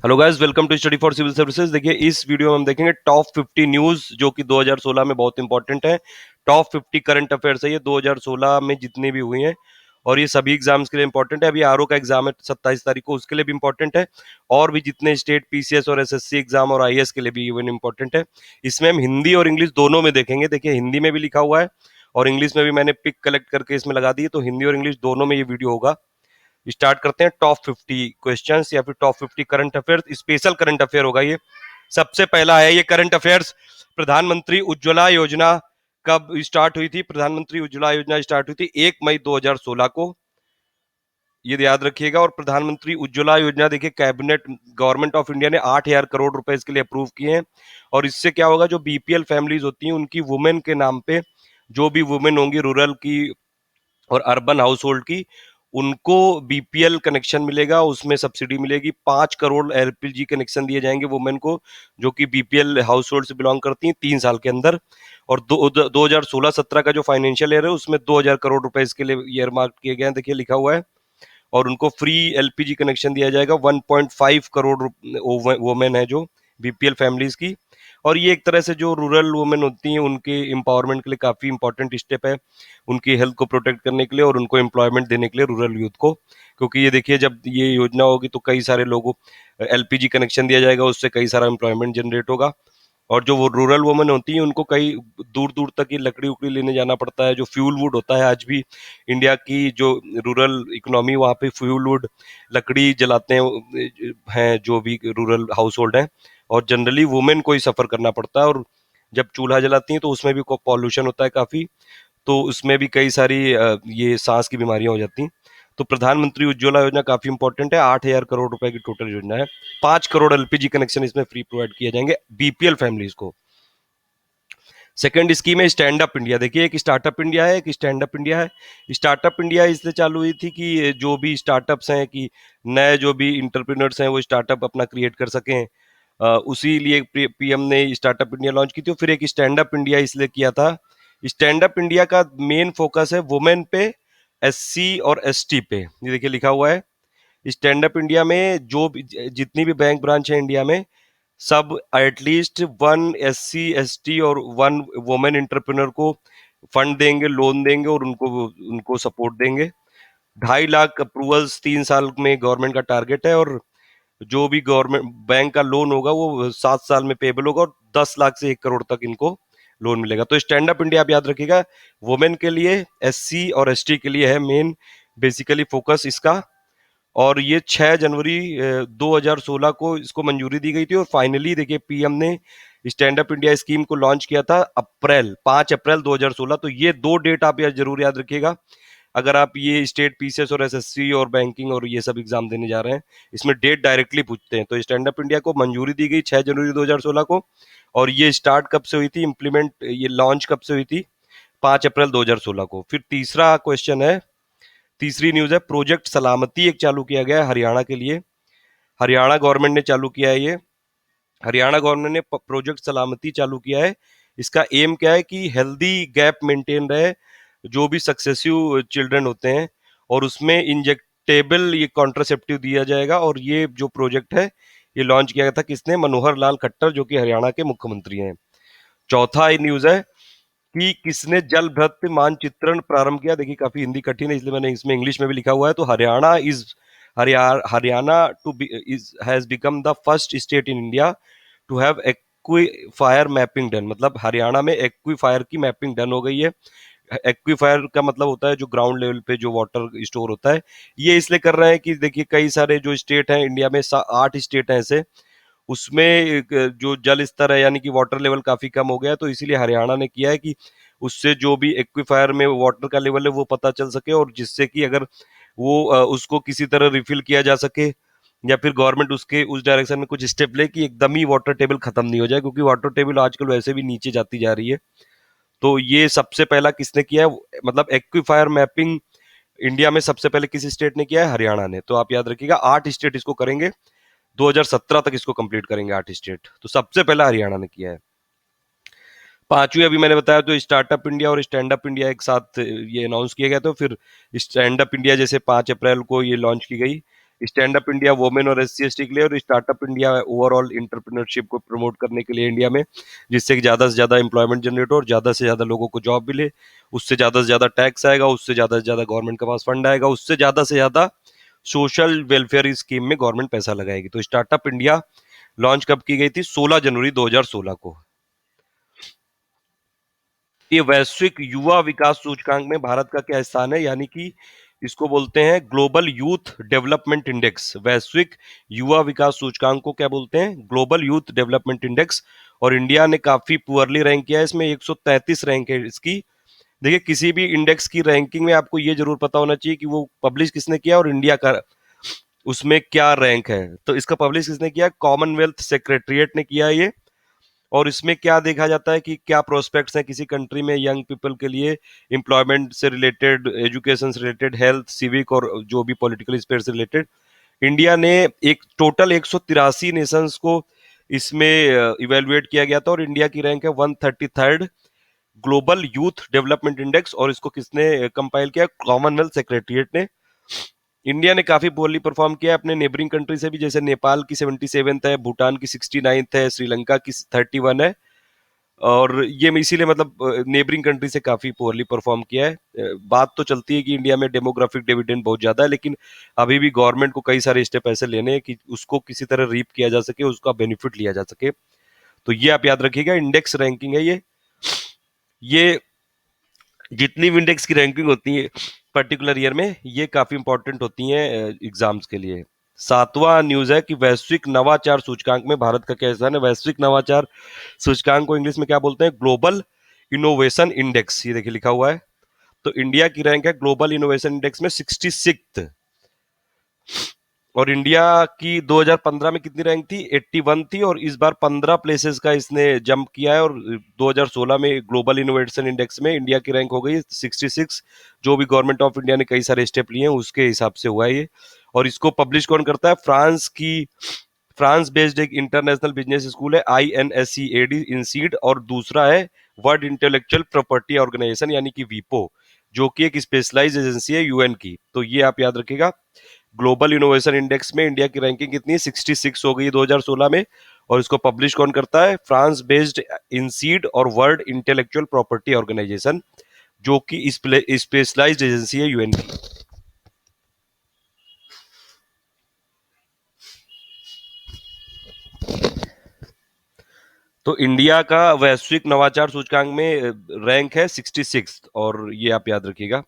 Hello guys, welcome to study for civil services. देखिए, इस video में हम देखेंगे टॉप 50 न्यूज जो कि 2016 में बहुत इंपॉर्टेंट है। टॉप 50 करंट अफेयर्स है ये 2016 में जितने भी हुए हैं, और ये सभी एग्जाम्स के लिए इंपॉर्टेंट है। अभी आरओ का एग्जाम है 27 तारीख को, उसके लिए भी इंपॉर्टेंट है। और भी जितने स्टेट पीसीएस और एसएससी एग्जाम और आईएएस के लिए भी इवन इंपॉर्टेंट है। इसमें हम हिंदी और इंग्लिश दोनों में देखेंगे। देखिए, हिंदी में भी लिखा हुआ है और इंग्लिश में भी मैंने पिक कलेक्ट करके इसमें लगा दी है, तो हिंदी और इंग्लिश दोनों में ये वीडियो होगा। स्टार्ट करते हैं टॉप 50 क्वेश्चंस या फिर top 50 current affairs. Special current affair होगा ये। सबसे पहला है ये करंट अफेयर्स। प्रधानमंत्री उज्ज्वला योजना कब स्टार्ट हुई थी? प्रधानमंत्री उज्ज्वला योजना स्टार्ट हुई थी 1 मई 2016 को, ये याद रखिएगा। और प्रधानमंत्री उज्ज्वला योजना, देखिए, कैबिनेट गवर्नमेंट ऑफ इंडिया ने 8,000 करोड़ रुपए इसके लिए अप्रूव किए हैं। और इससे क्या होगा, जो बीपीएल फैमिलीज होती हैं उनकी वुमेन के नाम पे, जो भी वुमेन होंगी रूरल की और अर्बन हाउस होल्ड की, उनको बीपीएल कनेक्शन मिलेगा, उसमें सब्सिडी मिलेगी। 5 करोड़ एलपीजी कनेक्शन दिए जाएंगे वुमेन को जो कि बीपीएल हाउस होल्ड से बिलोंग करती हैं 3 साल के अंदर। और 2016-17 का जो फाइनेंशियल ईयर है उसमें 2,000 करोड़ रुपए इसके लिए ईयर मार्क किए गए हैं, देखिए लिखा हुआ है। और उनको फ्री एलपीजी कनेक्शन दिया जाएगा। 1.5 करोड़ वुमेन है जो बीपीएल फैमिलीज की। और ये एक तरह से जो रूरल वुमेन होती हैं उनके एम्पावरमेंट के लिए काफी इंपॉर्टेंट स्टेप है, उनकी हेल्थ को प्रोटेक्ट करने के लिए और उनको एम्प्लॉयमेंट देने के लिए रूरल यूथ को। क्योंकि ये देखिए, जब ये योजना होगी तो कई सारे लोगों एलपीजी कनेक्शन दिया जाएगा, उससे कई सारा एम्प्लॉयमेंट जनरेट होगा। और जो वो रूरल वुमेन होती हैं उनको कई दूर दूर तक ये लकड़ी उकड़ी लेने जाना पड़ता है। जो फ्यूल वुड होता है, आज भी इंडिया की जो रूरल इकोनॉमी, वहाँ पे फ्यूल वुड लकड़ी जलाते हैं जो भी रूरल हाउस होल्ड हैं। और जनरली वुमेन को ही सफर करना पड़ता है। और जब चूल्हा जलाती हैं तो उसमें भी पॉल्यूशन होता है काफी, तो उसमें भी कई सारी ये सांस की बीमारियां हो जाती हैं। तो प्रधानमंत्री उज्ज्वला योजना काफी इंपॉर्टेंट है। 8,000 करोड़ रुपए की टोटल योजना है। 5 करोड़ एलपीजी कनेक्शन इसमें फ्री प्रोवाइड किए जाएंगे बीपीएल फैमिलीज को। सेकंड स्कीम है स्टैंड अप इंडिया। देखिए, एक स्टार्टअप इंडिया है, एक स्टैंड अप इंडिया है। स्टार्टअप इंडिया इसलिए चालू हुई थी कि जो भी स्टार्टअप्स हैं, कि नए जो भी इंटरप्रेन्योर्स हैं वो स्टार्टअप अपना क्रिएट कर सकें। उसी लिए पीएम ने स्टार्टअप इंडिया लॉन्च की थी। फिर एक स्टैंड अप इंडिया इसलिए किया था। स्टैंड अप इंडिया का मेन फोकस है वुमेन पे, एससी और एसटी पे। ये देखिए लिखा हुआ है। स्टैंड अप इंडिया में जो जितनी भी बैंक ब्रांच है इंडिया में, सब एटलीस्ट 1 SC ST और 1 वुमेन इंटरप्रेन्योर को फंड देंगे, लोन देंगे और उनको उनको सपोर्ट देंगे। 2.5 लाख अप्रूवल्स 3 साल में गवर्नमेंट का टारगेट है। और जो भी गवर्नमेंट बैंक का लोन होगा वो 7 साल में पेबल होगा, और 10 लाख से 1 करोड़ तक इनको लोन मिलेगा। तो स्टैंड अप इंडिया आप याद रखिएगा, वुमेन के लिए, एससी और एसटी के लिए है मेन बेसिकली फोकस इसका। और ये 6 जनवरी 2016 को इसको मंजूरी दी गई थी। और फाइनली देखिए, पीएम ने स्टैंड अप इंडिया स्कीम को लॉन्च किया था 5 अप्रैल 2016। तो ये दो डेट आप जरूर याद रखिएगा अगर आप ये स्टेट पीसीएस और एसएससी और बैंकिंग और ये सब एग्जाम देने जा रहे हैं। इसमें डेट डायरेक्टली पूछते हैं। तो स्टैंड अप इंडिया को मंजूरी दी गई 6 जनवरी 2016 को। और ये स्टार्ट कब से हुई थी, इम्प्लीमेंट, ये लॉन्च कब से हुई थी? 5 अप्रैल 2016 को। फिर तीसरा क्वेश्चन है, तीसरी न्यूज है, प्रोजेक्ट सलामती एक चालू किया गया है हरियाणा के लिए। हरियाणा गवर्नमेंट ने चालू किया है ये। हरियाणा गवर्नमेंट ने प्रोजेक्ट सलामती चालू किया है। इसका एम क्या है कि हेल्दी गैप मेंटेन रहे जो भी सक्सेसिव चिल्ड्रन होते हैं, और उसमें इंजेक्टेबल ये कॉन्ट्रासेप्टिव दिया जाएगा। और ये जो प्रोजेक्ट है ये लॉन्च किया गया था किसने? मनोहर लाल खट्टर, जो कि हरियाणा के मुख्यमंत्री हैं। चौथा न्यूज है कि किसने जल भ्रत मानचित्रण प्रारंभ किया। देखिए, काफी हिंदी कठिन है इसलिए मैंने इसमें इंग्लिश में भी लिखा हुआ है। तो Haryana to is has become the first state in India to have aquifer mapping done. मतलब हरियाणा में एक्वीफायर की मैपिंग डन हो गई है। एक्वीफायर का मतलब होता है जो ग्राउंड लेवल पे जो वाटर स्टोर होता है। ये इसलिए कर रहे हैं कि देखिए, कई सारे जो स्टेट हैं इंडिया में, 8 स्टेट हैं ऐसे, उसमें जो जल स्तर है यानी कि वाटर लेवल काफी कम हो गया है। तो इसीलिए हरियाणा ने किया है कि उससे जो भी एक्वीफायर में वाटर का लेवल है वो पता चल सके, और जिससे कि अगर वो उसको किसी तरह रिफिल किया जा सके, या फिर गवर्नमेंट उसके उस डायरेक्शन में कुछ स्टेप ले कि एकदम ही वाटर टेबल खत्म नहीं हो जाए, क्योंकि वाटर टेबल आजकल वैसे भी नीचे जाती जा रही है। तो ये सबसे पहला किसने किया है, मतलब एक्वीफायर मैपिंग इंडिया में सबसे पहले किस स्टेट ने किया है? हरियाणा ने। तो आप याद रखिएगा 8 स्टेट इसको करेंगे, 2017 तक इसको कंप्लीट करेंगे 8 स्टेट। तो सबसे पहला हरियाणा ने किया है। पांचवी अभी मैंने बताया, तो स्टार्टअप इंडिया और स्टैंड अप इंडिया एक साथ ये अनाउंस किया गया। तो फिर स्टैंड अप इंडिया जैसे 5 अप्रैल को ये लॉन्च की गई, स्टैंड अप इंडिया वुमेन और SC ST के लिए, और स्टार्टअप इंडिया ओवरऑल इंटरप्रेन्योरशिप को प्रमोट करने के लिए इंडिया में, जिससे कि ज्यादा से ज्यादा एम्प्लॉयमेंट जनरेट हो और ज्यादा से ज्यादा लोगों को जॉब मिले, उससे ज्यादा टैक्स आएगा, उससे ज्यादा गवर्नमेंट के पास फंड आएगा, उससे ज्यादा सोशल वेलफेयर स्कीम में गवर्नमेंट पैसा लगाएगी। तो स्टार्टअप इंडिया लॉन्च कब की गई थी? 16 जनवरी 2016 को। ये वैश्विक युवा विकास सूचकांक में भारत का क्या स्थान है, यानी कि इसको बोलते हैं ग्लोबल यूथ डेवलपमेंट इंडेक्स। वैश्विक युवा विकास सूचकांक को क्या बोलते हैं? Global youth development index. और इंडिया ने काफी पुअरली रैंक किया है इसमें, 133 रैंक है इसकी। देखिए, किसी भी इंडेक्स की रैंकिंग में आपको ये जरूर पता होना चाहिए कि वो पब्लिश किसने किया और इंडिया का उसमें क्या रैंक है। तो इसका पब्लिश किसने किया? कॉमनवेल्थ सेक्रेटरीट ने किया ये। और इसमें क्या देखा जाता है कि क्या प्रोस्पेक्ट्स हैं किसी कंट्री में यंग पीपल के लिए, एम्प्लॉयमेंट से रिलेटेड, एजुकेशन से रिलेटेड, हेल्थ, सिविक और जो भी पॉलिटिकल स्पेयर से रिलेटेड। इंडिया ने एक टोटल 183 नेशंस को इसमें इवेलुएट किया गया था, और इंडिया की रैंक है 133rd global youth development index. और इसको किसने कंपाइल किया? कॉमनवेल्थ सेक्रेटरीट ने। इंडिया ने काफी पोorly परफॉर्म किया है अपने नेबरिंग कंट्री से भी, जैसे नेपाल की 77th है, भूटान की 69th है, श्रीलंका की 31 है। और ये इसीलिए मतलब नेबरिंग कंट्री से काफी पोorly परफॉर्म किया है। बात तो चलती है कि इंडिया में डेमोग्राफिक डिविडेंड बहुत ज्यादा है, लेकिन अभी भी गवर्नमेंट को कई सारे स्टेप ऐसे लेने हैं कि उसको किसी तरह रीप किया जा सके, उसका बेनिफिट लिया जा सके। तो ये आप याद रखिएगा, इंडेक्स रैंकिंग है ये जितनी भी इंडेक्स की रैंकिंग होती है पर्टिकुलर ईयर में, ये काफी इंपॉर्टेंट होती हैं एग्जाम्स के लिए। सातवां न्यूज है कि वैश्विक नवाचार सूचकांक में भारत का क्या स्थान है? वैश्विक नवाचार सूचकांक को इंग्लिश में क्या बोलते हैं? Global innovation index. ये देखिए लिखा हुआ है। तो इंडिया की रैंक है ग्लोबल इनोवेशन इंडेक्स में 66th। और इंडिया की 2015 में कितनी रैंक थी? 81 थी। और इस बार 15 प्लेसेस का इसने जंप किया है, और 2016 में ग्लोबल इनोवेशन इंडेक्स में इंडिया की रैंक हो गई 66। जो भी गवर्नमेंट ऑफ इंडिया ने कई सारे स्टेप लिए हैं उसके हिसाब से हुआ है ये। और इसको पब्लिश कौन करता है? फ्रांस बेस्ड एक इंटरनेशनल बिजनेस स्कूल है, INSEAD इंसीड। और दूसरा है वर्ल्ड इंटेलेक्चुअल प्रॉपर्टी ऑर्गेनाइजेशन, यानी कि वीपो, जो कि एक स्पेशलाइज एजेंसी है UN की। तो ये आप याद रखिएगा। ग्लोबल इनोवेशन इंडेक्स में इंडिया की रैंकिंग कितनी है? 66 हो गई 2016 में। और इसको पब्लिश कौन करता है? फ्रांस बेस्ड इंसीड और वर्ल्ड इंटेलेक्चुअल प्रॉपर्टी ऑर्गेनाइजेशन, जो कि स्पेशलाइज्ड एजेंसी है UN की। तो इंडिया का वैश्विक नवाचार सूचकांक में रैंक है 66, और ये आप याद रखिएगा।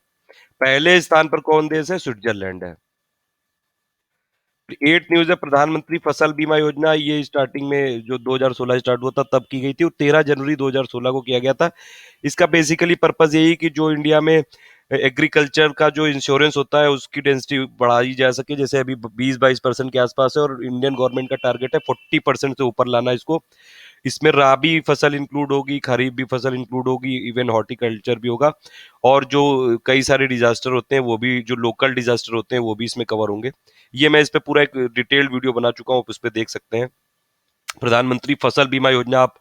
पहले स्थान पर कौन देश है? स्विट्जरलैंड है। 8 न्यूज है प्रधानमंत्री फसल बीमा योजना। ये स्टार्टिंग में जो 2016 स्टार्ट हुआ था तब की गई थी, और 13 जनवरी 2016 को किया गया था। इसका बेसिकली पर्पज यही कि जो इंडिया में एग्रीकल्चर का जो इंश्योरेंस होता है उसकी डेंसिटी बढ़ाई जा सके। जैसे अभी 20-22% के आसपास है, और इंडियन गवर्नमेंट का टारगेट है 40% से ऊपर लाना इसको। इसमें राबी फसल इंक्लूड होगी, खरीफ भी फसल इंक्लूड होगी, इवन हॉर्टिकल्चर भी होगा। और जो कई सारे डिजास्टर होते हैं वो भी, जो लोकल डिजास्टर होते हैं वो भी इसमें कवर होंगे। ये मैं इस पे पूरा एक डिटेल्ड वीडियो बना चुका हूँ, आप उस पे देख सकते हैं। प्रधानमंत्री फसल बीमा योजना, आप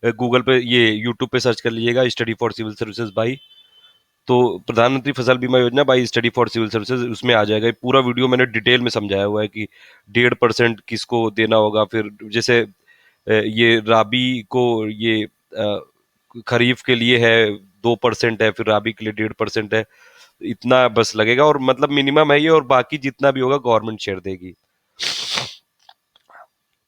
गूगल पे, ये यूट्यूब पे सर्च कर लीजिएगा, study for civil services by. तो Pradhan Mantri Fasal Bima Yojana by study for civil services, उसमें आ जाएगा। पूरा वीडियो मैंने डिटेल में समझाया हुआ है कि 1.5% किसको देना होगा। फिर जैसे ये राबी को, ये खरीफ के लिए है 2% है, फिर राबी के लिए 1.5% है। इतना बस लगेगा, और मतलब मिनिमम है ये, और बाकी जितना भी होगा गवर्नमेंट शेयर देगी।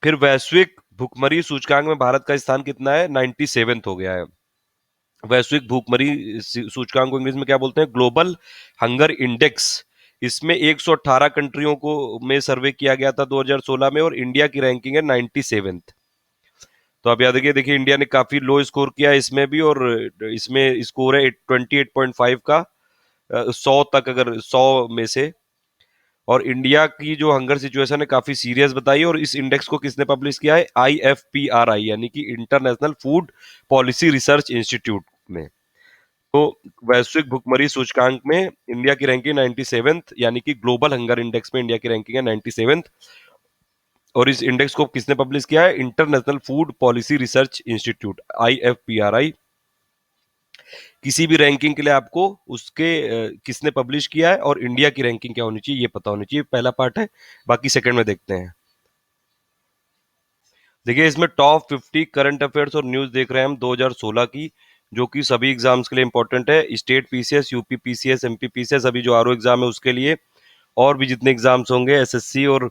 फिर वैश्विक भुखमरी सूचकांक में भारत का स्थान कितना है? 97th हो गया है। वैश्विक भूखमरी सूचकांक को इंग्लिश में क्या बोलते हैं? Global hunger index. इसमें 118 कंट्रियों को में सर्वे किया गया था 2016 में, और इंडिया की रैंकिंग है 97th। तो आप याद रखिए, देखिए इंडिया ने काफी लो स्कोर किया है इसमें भी, और इसमें स्कोर है 28.5 का, 100 तक, अगर 100 में से। और इंडिया की जो हंगर सिचुएशन है काफी सीरियस बताई है, और इस इंडेक्स को किसने पब्लिश किया है? IFPRI, यानी कि international food policy research institute में। तो वैश्विक भुखमरी सूचकांक में इंडिया की रैंकिंग 97th, यानी कि ग्लोबल हंगर इंडेक्स में इंडिया की रैंकिंग है 97th। और इस इंडेक्स को किसने पब्लिश किया है? International food policy research institute, IFPRI। किसी भी रैंकिंग के लिए आपको उसके किसने पब्लिश किया है और इंडिया की रैंकिंग क्या होनी चाहिए ये पता होनी चाहिए, पहला पार्ट है। बाकी सेकंड में देखते हैं। देखिए इसमें टॉप 50 करंट अफेयर्स और न्यूज देख रहे हैं हम 2016 की, जो कि सभी एग्जाम्स के लिए इंपॉर्टेंट है। State PCS, UP PCS, MP PCS, अभी जो आरओ एग्जाम है उसके लिए, और भी जितने एग्जाम्स होंगे, एसएससी और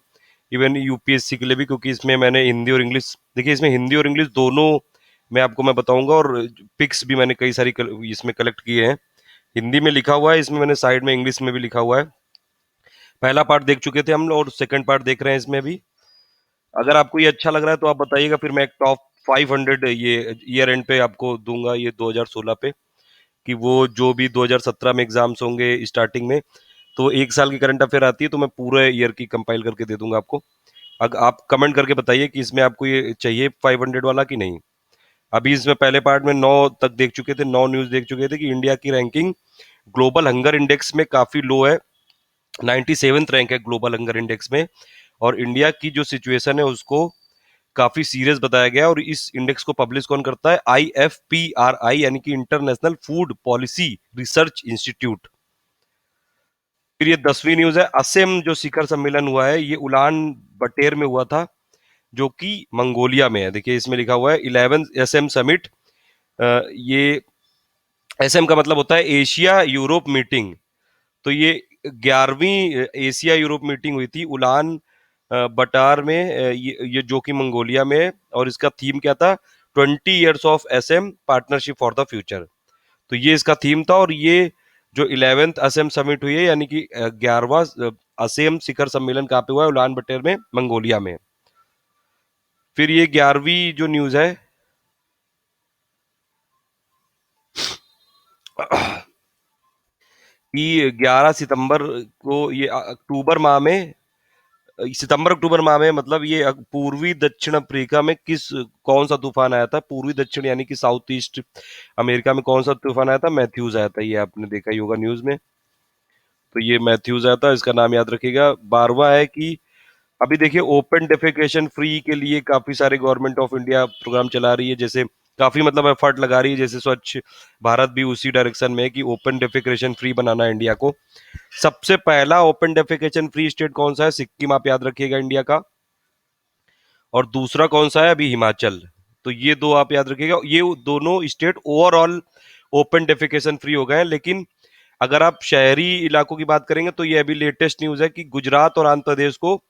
इवन यूपीएससी के लिए भी, क्योंकि इसमें मैंने हिंदी और इंग्लिश, देखिए इसमें हिंदी और इंग्लिश दोनों मैं आपको मैं बताऊंगा, और पिक्स भी मैंने कई सारी इसमें कलेक्ट किए हैं। हिंदी में लिखा हुआ है, इसमें मैंने साइड में इंग्लिश में भी लिखा हुआ है। पहला पार्ट देख चुके थे हम, और सेकंड पार्ट देख रहे हैं इसमें भी। अगर आपको ये अच्छा लग रहा है तो आप बताइएगा, फिर मैं एक टॉप 500 ये ईयर एंड पे आपको दूंगा, ये 2016 पे, कि वो जो भी 2017 में एग्जाम्स होंगे स्टार्टिंग में, तो एक साल की करंट अफेयर आती है, तो मैं पूरे ईयर की कंपाइल करके दे दूंगा आपको। अगर आप कमेंट करके बताइए कि इसमें आपको ये चाहिए 500 वाला कि नहीं। अभी इसमें पहले पार्ट में 9 तक देख चुके थे, 9 न्यूज देख चुके थे कि इंडिया की रैंकिंग ग्लोबल हंगर इंडेक्स में काफी लो है, 97th रैंक है ग्लोबल हंगर इंडेक्स में। और इंडिया की जो सिचुएशन है उसको काफी सीरियस बताया गया, और इस इंडेक्स को पब्लिश कौन करता है? IFPRI, यानी कि international food policy research institute. फिर ये 10वीं न्यूज है, असम जो शिखर सम्मेलन हुआ है ये उलान बटेर में हुआ था, जो कि मंगोलिया में है। देखिए इसमें लिखा हुआ है 11th एसएम समिट। ये एसएम का मतलब होता है एशिया यूरोप मीटिंग। तो ये 11वीं एशिया यूरोप मीटिंग हुई थी उलान बटार में, ये जो कि मंगोलिया में है, और इसका थीम क्या था? 20 years of SM partnership for the future. तो ये इसका थीम था, और ये जो 11th असम समिट हुई है, यानी कि 11वां असम शिखर सम्मेलन कहाँ पे हुआ है? उलान बटर में, मंगोलिया में। फिर ये 11वीं जो न्यूज है कि 11 सितंबर को, ये अक्टूबर माह में, सितंबर अक्टूबर माह में, मतलब ये पूर्वी दक्षिण अफ्रीका में किस कौन सा तूफान आया था? पूर्वी दक्षिण यानी कि साउथ ईस्ट अमेरिका में कौन सा तूफान आया था? मैथ्यूज आया था, ये आपने देखा ही होगा न्यूज में। तो ये मैथ्यूज आया था, इसका नाम याद रखिएगा। 12वां है कि अभी देखिए ओपन डेफिकेशन फ्री के लिए काफी सारे गवर्नमेंट ऑफ इंडिया प्रोग्राम चला रही है, जैसे काफी मतलब एफर्ट लगा रही है, जैसे स्वच्छ भारत भी उसी डायरेक्शन में है कि ओपन डेफिकेशन फ्री बनाना है इंडिया को। सबसे पहला ओपन डेफिकेशन फ्री स्टेट कौन सा है? सिक्किम, आप याद रखिएगा, इंडिया का। और दूसरा कौन सा है? अभी हिमाचल। तो ये दो आप याद रखिएगा, ये दोनों state overall open defecation free हो गए हैं। लेकिन अगर आप शहरी इलाकों की बात करेंगे तो ये अभी लेटेस्ट न्यूज है कि गुजरात और आंध्र प्रदेश को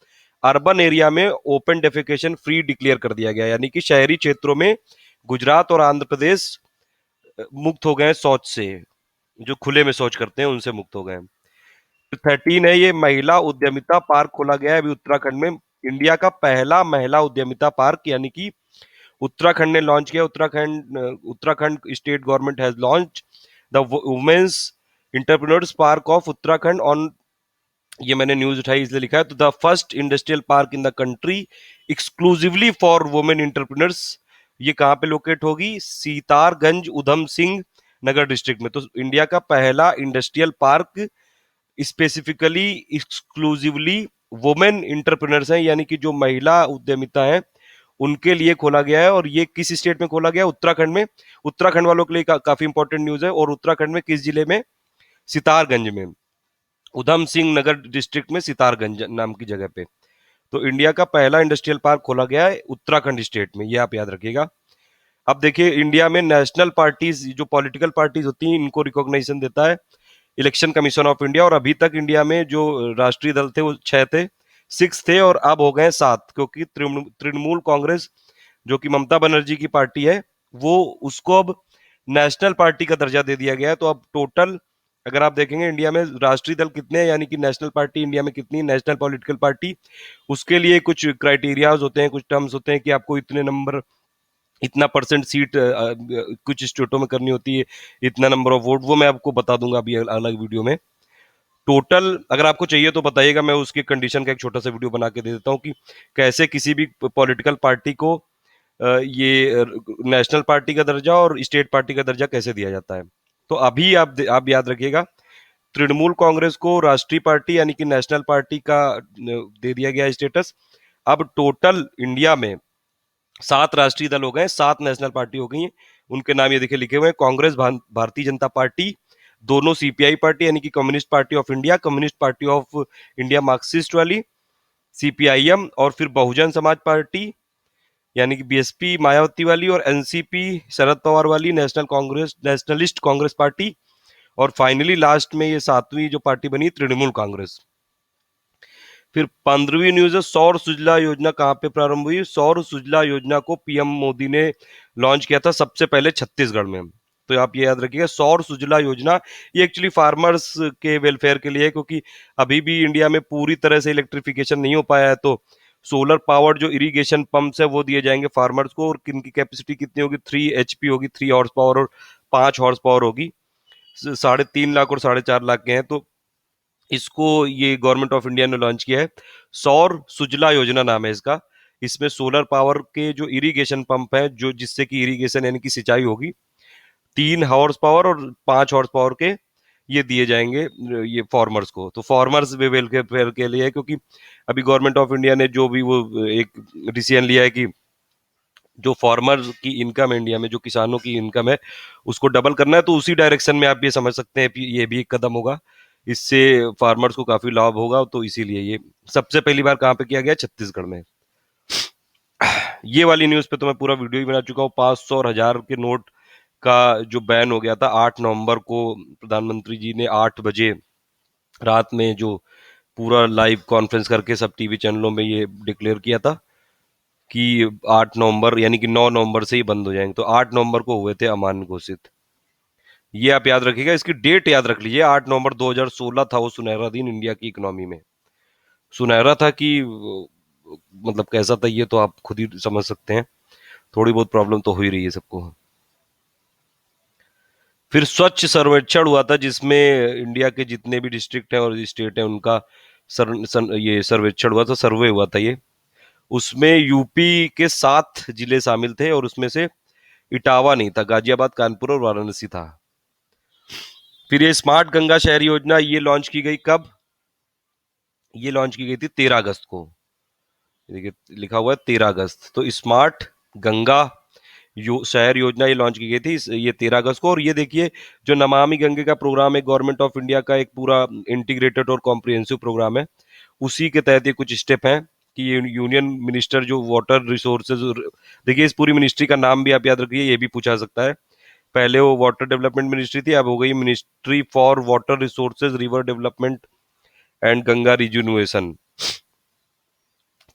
अर्बन एरिया में ओपन डेफिकेशन फ्री डिक्लेयर कर दिया गया, यानी कि शहरी क्षेत्रों में गुजरात और आंध्र प्रदेश मुक्त हो गए हैं शौच से, जो खुले में शौच करते हैं उनसे मुक्त हो गए हैं। 13 है, ये महिला उद्यमिता पार्क खोला गया है अभी उत्तराखंड में। इंडिया का पहला महिला उद्यमिता पार्क, यानी कि उत्तराखंड ने लॉन्च किया। Uttarakhand state government has launch the women's entrepreneurs park of Uttarakhand on, ये मैंने न्यूज उठाई इसलिए लिखा है, तो the first industrial park in the country exclusively for women entrepreneurs. ये कहाँ पे लोकेट होगी? सीतारगंज उधम सिंह नगर डिस्ट्रिक्ट में। तो इंडिया का पहला industrial park specifically exclusively women entrepreneurs हैं, यानी कि जो महिला उद्यमिता है उनके लिए खोला गया है। और ये किस स्टेट में खोला गया? उत्तराखंड में। उत्तराखंड वालों के लिए काफी इंपॉर्टेंट न्यूज है। और उत्तराखंड में किस जिले में? सितारगंज में, उधम सिंह नगर डिस्ट्रिक्ट में सितारगंज नाम की जगह पे। तो इंडिया का पहला इंडस्ट्रियल पार्क खोला गया है उत्तराखंड स्टेट में, ये आप याद रखिएगा। अब देखिए इंडिया में नेशनल पार्टीज, जो पॉलिटिकल पार्टीज होती हैं, इनको रिकॉग्निशन देता है इलेक्शन कमीशन ऑफ इंडिया। और अभी तक इंडिया में जो राष्ट्रीय दल थे वो 6 थे, 6 थे, और अब हो गए 7, क्योंकि तृणमूल कांग्रेस जो कि ममता बनर्जी की पार्टी है, वो उसको अब नेशनल पार्टी का दर्जा दे दिया गया है। तो अब टोटल अगर आप देखेंगे इंडिया में राष्ट्रीय दल कितने हैं, यानी कि नेशनल पार्टी इंडिया में कितनी, नेशनल पॉलिटिकल पार्टी, उसके लिए कुछ क्राइटेरियाज होते हैं, कुछ टर्म्स होते हैं कि आपको इतने नंबर, इतना परसेंट सीट कुछ स्टेटों में करनी होती है, इतना नंबर ऑफ वोट, वो मैं आपको बता दूंगा अभी अलग वीडियो में। टोटल अगर आपको चाहिए तो बताइएगा, मैं उसकी कंडीशन का एक छोटा सा वीडियो बना के दे देता हूँ कि कैसे किसी भी पॉलिटिकल पार्टी को ये नेशनल पार्टी का दर्जा और स्टेट पार्टी का दर्जा कैसे दिया जाता है। तो अभी आप याद रखिएगा, तृणमूल कांग्रेस को राष्ट्रीय पार्टी यानी कि नेशनल पार्टी का दे दिया गया स्टेटस। अब टोटल इंडिया में 7 राष्ट्रीय दल हो गए, 7 नेशनल पार्टी हो गई हैं। उनके नाम ये देखिए लिखे हुए हैं, कांग्रेस, भारतीय जनता पार्टी, दोनों सीपीआई पार्टी यानी कि communist party of India, communist party of India Marxist वाली, सीपीआईएम, और फिर बहुजन समाज पार्टी यानी कि बीएसपी मायावती वाली, और एनसीपी शरद पवार वाली, national Congress, nationalist Congress party, और फाइनली लास्ट में ये सातवीं जो पार्टी बनी, तृणमूल कांग्रेस। फिर 15वीं न्यूज है, सौर सुजला योजना कहाँ पे प्रारंभ हुई? सौर सुजला योजना को पीएम मोदी ने लॉन्च किया था सबसे पहले छत्तीसगढ़ में। तो आप ये याद रखिएगा, सौर सुजला योजना ये एक्चुअली फार्मर्स के वेलफेयर के लिए है, क्योंकि अभी भी इंडिया में पूरी तरह से इलेक्ट्रिफिकेशन नहीं हो पाया है। तो सोलर पावर जो इरिगेशन पंप्स है वो दिए जाएंगे फार्मर्स को, और इनकी कैपेसिटी कितनी होगी? 3 HP होगी, 3 हॉर्स पावर, और 5 हॉर्स पावर होगी। 3.5 लाख और 4.5 लाख के हैं। तो इसको ये गवर्नमेंट ऑफ इंडिया ने लॉन्च किया है, सौर सुजला योजना नाम है इसका। इसमें सोलर पावर के जो इरिगेशन पंप है, जो जिससे कि इरिगेशन यानी कि सिंचाई होगी, 3 हॉर्स पावर और 5 हॉर्स पावर के ये दिए जाएंगे ये फार्मर्स को। तो फार्मर्स वेलफेयर के लिए है, क्योंकि अभी गवर्नमेंट ऑफ इंडिया ने जो भी वो एक डिसीजन लिया है कि जो फार्मर की इनकम है इंडिया में, जो किसानों की इनकम है, उसको डबल करना है। तो उसी डायरेक्शन में आप ये समझ सकते हैं कि ये भी एक कदम होगा, इससे फार्मर्स को काफी लाभ होगा। तो इसीलिए ये सबसे पहली बार कहाँ पे किया गया? छत्तीसगढ़ में। ये वाली न्यूज पे तो मैं पूरा वीडियो ही बना चुका हूँ। 500 और 1000 के नोट का जो बैन हो गया था 8 नवंबर को, प्रधानमंत्री जी ने 8 बजे रात में जो पूरा लाइव कॉन्फ्रेंस करके सब टीवी चैनलों में ये डिक्लेयर किया था कि 8 नवंबर यानी कि 9 नवंबर से ही बंद हो जाएंगे। तो 8 नवंबर को हुए थे अमान्य घोषित। ये आप याद रखिएगा, इसकी डेट याद रख लीजिए, 8 नवंबर 2016 था वो सुनहरा दिन इंडिया की इकोनॉमी में। सुनहरा था कि मतलब कैसा था ये तो आप खुद ही समझ सकते हैं। थोड़ी बहुत प्रॉब्लम तो हो ही रही है सबको। फिर स्वच्छ सर्वेक्षण हुआ था, जिसमें इंडिया के जितने भी डिस्ट्रिक्ट हैं और स्टेट हैं उनका ये सर्वेक्षण हुआ था, सर्वे हुआ था ये। उसमें यूपी के 7 जिले शामिल थे, और उसमें से इटावा नहीं था, गाजियाबाद, कानपुर और वाराणसी था। फिर ये स्मार्ट गंगा शहर योजना ये लॉन्च की गई कब? ये लॉन्च की गई थी 13 अगस्त को। देखिए लिखा हुआ है 13 अगस्त। तो स्मार्ट गंगा शहर योजना ये लॉन्च की गई थी ये 13 अगस्त को। और ये देखिए जो नमामि गंगे का प्रोग्राम है गवर्नमेंट ऑफ इंडिया का, एक पूरा इंटीग्रेटेड और कॉम्प्रिहेंसिव प्रोग्राम है, उसी के तहत ये कुछ स्टेप हैं कि ये यूनियन मिनिस्टर जो वाटर रिसोर्सेज, देखिए इस पूरी मिनिस्ट्री का नाम भी आप याद रखिए, ये भी पूछा सकता है। पहले वो वाटर डेवलपमेंट मिनिस्ट्री थी, अब हो गई ministry for water resources, river development and Ganga rejuvenation.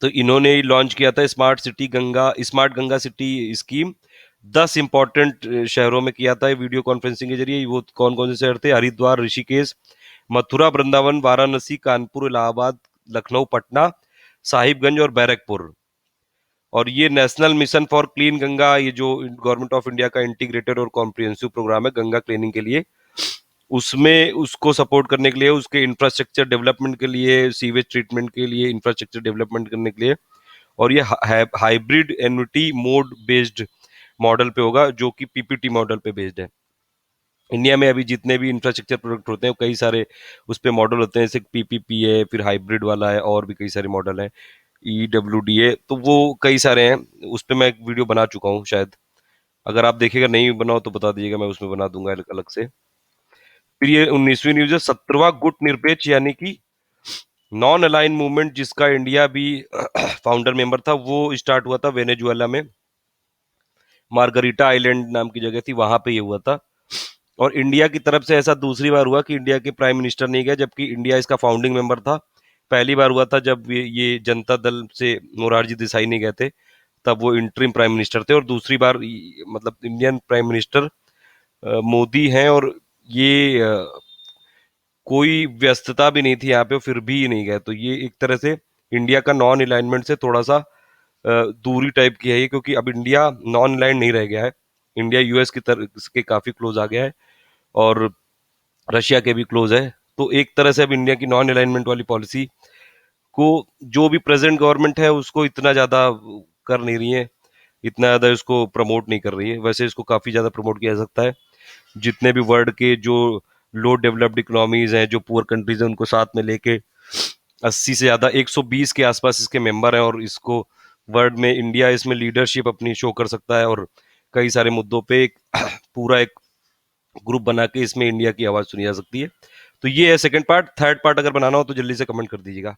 तो इन्होंने लॉन्च किया था smart Ganga city scheme. 10 important शहरों में किया था वीडियो कॉन्फ्रेंसिंग के जरिए। वो कौन कौन से शहर थे? हरिद्वार, ऋषिकेश, मथुरा, वृंदावन, वाराणसी, कानपुर, इलाहाबाद, लखनऊ, पटना, साहिबगंज और बैरकपुर। और ये national mission for clean Ganga, ये जो गवर्नमेंट ऑफ इंडिया का इंटीग्रेटेड और कॉम्प्रिहेंसिव प्रोग्राम है गंगा क्लीनिंग के लिए, उसमें उसको सपोर्ट करने के लिए, उसके इंफ्रास्ट्रक्चर डेवलपमेंट के लिए, सीवेज ट्रीटमेंट के लिए इंफ्रास्ट्रक्चर डेवलपमेंट करने के लिए। और ये hybrid annuity mode based model पे होगा, जो कि पीपीटी मॉडल पे बेस्ड है। इंडिया में अभी जितने भी इंफ्रास्ट्रक्चर प्रोजेक्ट होते हैं कई सारे उस पे मॉडल होते हैं, जैसे पीपीपी है, फिर हाइब्रिड वाला है, और भी कई सारे मॉडल हैं, EWDA, तो वो कई सारे हैं। उस पे मैं एक वीडियो बना चुका हूँ शायद, अगर आप देखेगा नहीं बनाओ तो बता दीजिएगा, मैं उसमें बना दूंगा अलग से। फिर ये 19वीं न्यूज है, 17वां गुट निरपेक्ष यानी कि नॉन अलाइन मूवमेंट, जिसका इंडिया भी फाउंडर मेंबर था, वो स्टार्ट हुआ था वेनेजुएला में, मार्गरीटा आइलैंड नाम की जगह थी, वहां पे ये हुआ था। और इंडिया की तरफ से ऐसा दूसरी बार हुआ कि इंडिया के प्राइम मिनिस्टर नहीं गए, जबकि इंडिया इसका फाउंडिंग मेंबर था। पहली बार हुआ था जब ये जनता दल से मोरारजी देसाई नहीं गए थे, तब वो इंटरिम प्राइम मिनिस्टर थे। और दूसरी बार मतलब इंडियन प्राइम मिनिस्टर मोदी हैं, और ये कोई व्यस्तता भी नहीं थी यहाँ पे, फिर भी नहीं गए। तो ये एक तरह से इंडिया का नॉन अलाइनमेंट से थोड़ा सा दूरी टाइप की है ये, क्योंकि अब इंडिया नॉन अलाइन नहीं रह गया है। इंडिया यूएस की तरह के काफी क्लोज आ गया है, और रशिया के भी क्लोज है। तो एक तरह से अब इंडिया की नॉन अलाइनमेंट वाली पॉलिसी को जो भी प्रेजेंट गवर्नमेंट है उसको इतना ज्यादा कर नहीं रही है, इतना ज्यादा इसको प्रमोट नहीं कर रही है। वैसे इसको काफी ज्यादा प्रमोट किया जा सकता है। जितने भी वर्ल्ड के जो लो डेवलप्ड इकोनॉमीज हैं, जो पुअर कंट्रीज हैं, उनको साथ में लेके 80 से ज्यादा 120 के आसपास इसके मेंबर हैं, और इसको वर्ल्ड में इंडिया इसमें लीडरशिप अपनी शो कर सकता है। और कई सारे मुद्दों पे एक पूरा एक ग्रुप बना के इसमें इंडिया की आवाज सुनी जा सकती है। तो ये है सेकंड पार्ट। थर्ड पार्ट अगर बनाना हो तो जल्दी से कमेंट कर दीजिएगा।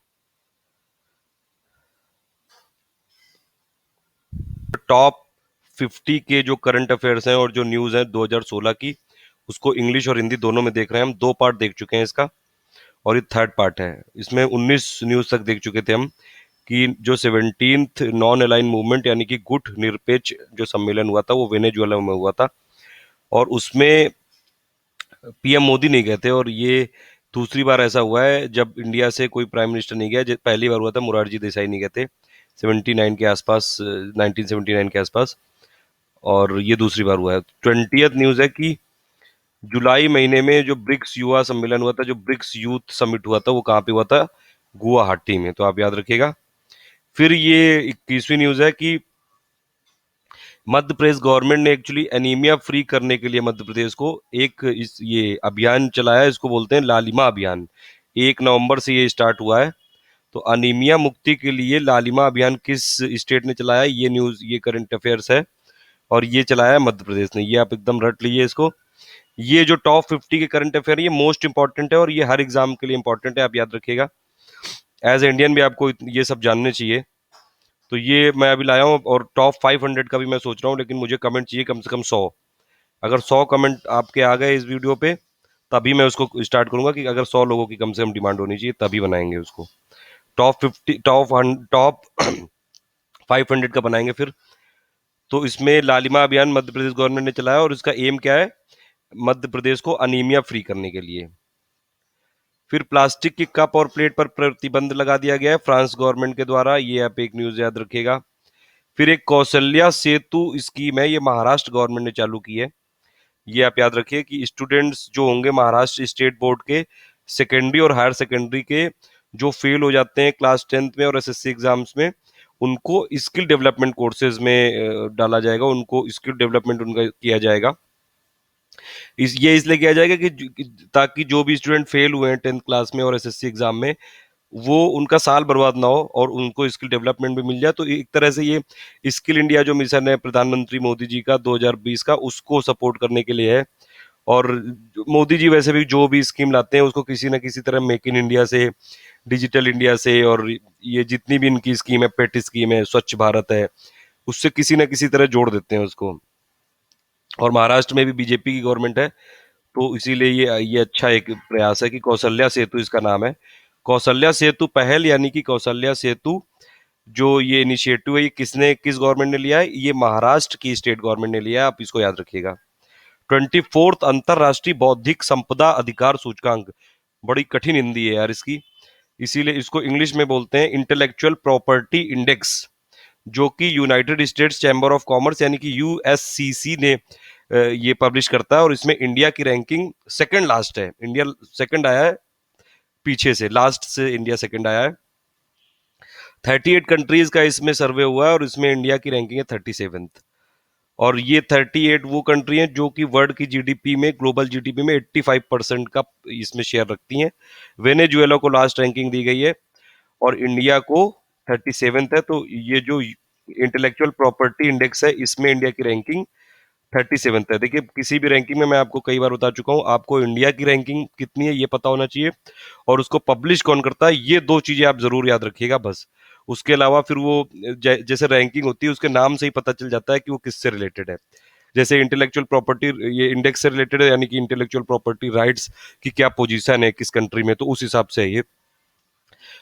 टॉप 50 के जो करंट अफेयर्स हैं और जो न्यूज है 2016 की, उसको इंग्लिश और हिंदी दोनों में देख रहे हैं हम। 2 पार्ट देख चुके हैं इसका और ये थर्ड पार्ट है। इसमें 19 न्यूज तक देख चुके थे हम कि जो 17th नॉन अलाइन मूवमेंट यानी कि गुट निरपेक्ष जो सम्मेलन हुआ था वो वेनेजुएला में हुआ था, और उसमें पीएम मोदी नहीं गए थे। और ये दूसरी बार ऐसा हुआ है जब इंडिया से कोई प्राइम मिनिस्टर नहीं गया। पहली बार हुआ था मुरारजी देसाई नहीं गए थे 79 के आसपास, 1979 के आसपास, और ये दूसरी बार हुआ है। 20th न्यूज है कि जुलाई महीने में जो ब्रिक्स युवा सम्मेलन हुआ था, जो ब्रिक्स यूथ समिट हुआ था, वो कहाँ पे हुआ था? गुवाहाटी में। तो आप याद रखिएगा। फिर ये 21वीं न्यूज है कि मध्य प्रदेश गवर्नमेंट ने एक्चुअली एनीमिया फ्री करने के लिए मध्य प्रदेश को एक ये अभियान चलाया है। इसको बोलते हैं लालिमा अभियान। 1 नवंबर से ये स्टार्ट हुआ है। तो अनीमिया मुक्ति के लिए लालिमा अभियान किस स्टेट ने चलाया है? ये न्यूज, ये करंट अफेयर्स है, और ये चलाया है मध्य प्रदेश ने। ये आप एकदम रट लीजिए इसको। ये जो टॉप 50 के करंट अफेयर, ये मोस्ट इंपॉर्टेंट है और ये हर एग्जाम के लिए इंपॉर्टेंट है, आप याद रखिएगा। एज इंडियन भी आपको ये सब जानने चाहिए। तो ये मैं अभी लाया हूँ, और टॉप 500 का भी मैं सोच रहा हूँ, लेकिन मुझे कमेंट चाहिए कम से कम 100। अगर 100 कमेंट आपके आ गए इस वीडियो पे, तभी मैं उसको स्टार्ट करूंगा। कि अगर 100 लोगों की कम से कम डिमांड होनी चाहिए, तभी बनाएंगे उसको। टॉप 500 का बनाएंगे फिर। तो इसमें लालिमा अभियान मध्य प्रदेश गवर्नमेंट ने चलाया, और इसका एम क्या है? मध्य प्रदेश को अनीमिया फ्री करने के लिए। फिर प्लास्टिक की कप और प्लेट पर प्रतिबंध लगा दिया गया है फ्रांस गवर्नमेंट के द्वारा। ये आप एक न्यूज याद रखिएगा। फिर एक कौशल्या सेतु स्कीम है, ये महाराष्ट्र गवर्नमेंट ने चालू की है। ये आप याद रखिए कि स्टूडेंट्स जो होंगे महाराष्ट्र स्टेट बोर्ड के सेकेंडरी और हायर सेकेंडरी के, जो फेल हो जाते हैं क्लास 10th में और एसएससी एग्जाम्स में, उनको स्किल डेवलपमेंट कोर्सेज में डाला जाएगा। उनको स्किल डेवलपमेंट उनका किया जाएगा। ये इसलिए किया जाएगा कि ताकि जो भी स्टूडेंट फेल हुए हैं 10th क्लास में और एसएससी एग्जाम में, वो उनका साल बर्बाद ना हो और उनको स्किल डेवलपमेंट भी मिल जाए। तो एक तरह से ये स्किल इंडिया जो मिशन है प्रधानमंत्री मोदी जी का 2020 का, उसको सपोर्ट करने के लिए है। और मोदी जी वैसे भी जो भी स्कीम लाते हैं उसको किसी ना किसी तरह मेक इन इंडिया से, डिजिटल इंडिया से, और ये जितनी भी इनकी स्कीम है, पेट स्कीम है, स्वच्छ भारत है, उससे किसी ना किसी तरह जोड़ देते हैं उसको। और महाराष्ट्र में भी बीजेपी की गवर्नमेंट है, तो इसीलिए ये अच्छा एक प्रयास है कि कौशल्या सेतु इसका नाम है। कौशल्या सेतु पहल यानी कि कौशल्या सेतु जो ये इनिशिएटिव है, ये किस गवर्नमेंट ने लिया है? ये महाराष्ट्र की स्टेट गवर्नमेंट ने लिया है। आप इसको याद रखिएगा। 24th अंतरराष्ट्रीय बौद्धिक संपदा अधिकार सूचकांक, बड़ी कठिन हिंदी है यार इसकी, इसीलिए इसको इंग्लिश में बोलते हैं इंटेलेक्चुअल प्रॉपर्टी इंडेक्स, जो कि United states chamber of commerce यानी कि यूएससीसी ने ये पब्लिश करता है। और इसमें इंडिया की रैंकिंग सेकंड लास्ट है। इंडिया सेकंड आया है पीछे से, लास्ट से इंडिया सेकंड आया है। 38 कंट्रीज का इसमें सर्वे हुआ है और इसमें इंडिया की रैंकिंग है 37th। और ये 38 वो कंट्री हैं जो कि वर्ल्ड की जीडीपी में, ग्लोबल जीडीपी में 85% का इसमें शेयर रखती हैं। वेनेजुएला को लास्ट रैंकिंग दी गई है और इंडिया को 37th है। तो ये जो इंटेलेक्चुअल प्रॉपर्टी इंडेक्स है, इसमें इंडिया की रैंकिंग 37th है। देखिए किसी भी रैंकिंग में मैं आपको कई बार बता चुका हूँ, आपको इंडिया की रैंकिंग कितनी है ये पता होना चाहिए, और उसको पब्लिश कौन करता है, ये 2 चीजें आप जरूर याद रखिएगा बस। उसके अलावा फिर वो जैसे रैंकिंग होती है उसके नाम से ही पता चल जाता है कि वो किससे रिलेटेड है। जैसे इंटेलेक्चुअल प्रॉपर्टी ये इंडेक्स से रिलेटेड है, यानी कि इंटेलेक्चुअल प्रॉपर्टी राइट्स की क्या पोजीशन है किस कंट्री में, तो उस हिसाब से है ये।